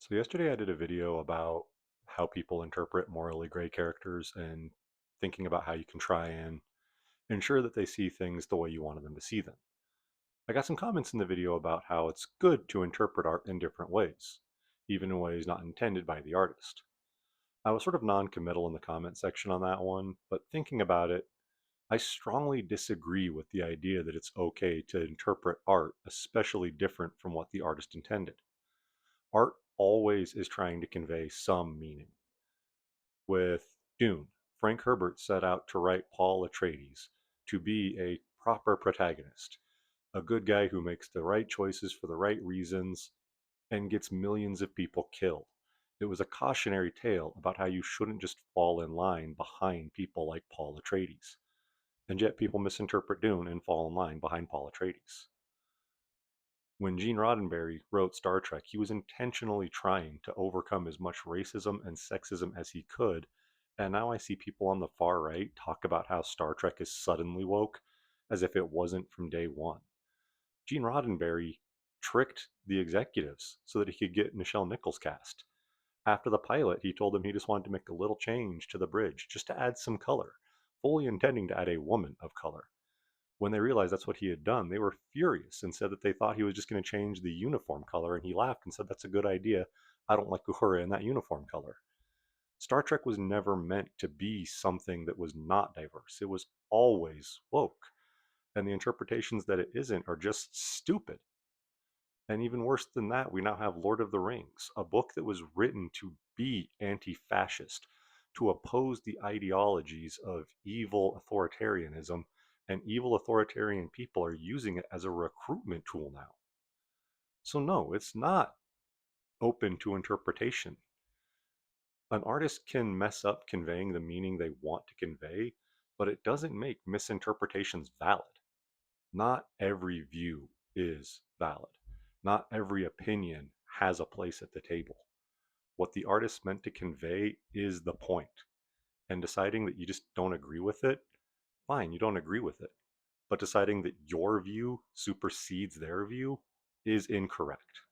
So yesterday I did a video about how people interpret morally gray characters and thinking about how you can try and ensure that they see things the way you wanted them to see them. I got some comments in the video about how it's good to interpret art in different ways, even in ways not intended by the artist. I was sort of non-committal in the comment section on that one, but thinking about it, I strongly disagree with the idea that it's okay to interpret art especially different from what the artist intended. Art always is trying to convey some meaning. With Dune, Frank Herbert set out to write Paul Atreides to be a proper protagonist, a good guy who makes the right choices for the right reasons and gets millions of people killed. It was a cautionary tale about how you shouldn't just fall in line behind people like Paul Atreides. And yet people misinterpret Dune and fall in line behind Paul Atreides. When Gene Roddenberry wrote Star Trek, he was intentionally trying to overcome as much racism and sexism as he could. And now I see people on the far right talk about how Star Trek is suddenly woke, as if it wasn't from day one. Gene Roddenberry tricked the executives so that he could get Nichelle Nichols cast. After the pilot, he told them he just wanted to make a little change to the bridge, just to add some color, fully intending to add a woman of color. When they realized that's what he had done, they were furious and said that they thought he was just going to change the uniform color. And he laughed and said, "That's a good idea. I don't like Uhura in that uniform color." Star Trek was never meant to be something that was not diverse. It was always woke. And the interpretations that it isn't are just stupid. And even worse than that, we now have Lord of the Rings, a book that was written to be anti fascist, to oppose the ideologies of evil authoritarianism, and evil authoritarian people are using it as a recruitment tool now. So, no, it's not open to interpretation. An artist can mess up conveying the meaning they want to convey, but it doesn't make misinterpretations valid. Not every view is valid. Not every opinion has a place at the table. What the artist meant to convey is the point. And deciding that you just don't agree with it, fine, you don't agree with it. But deciding that your view supersedes their view is incorrect.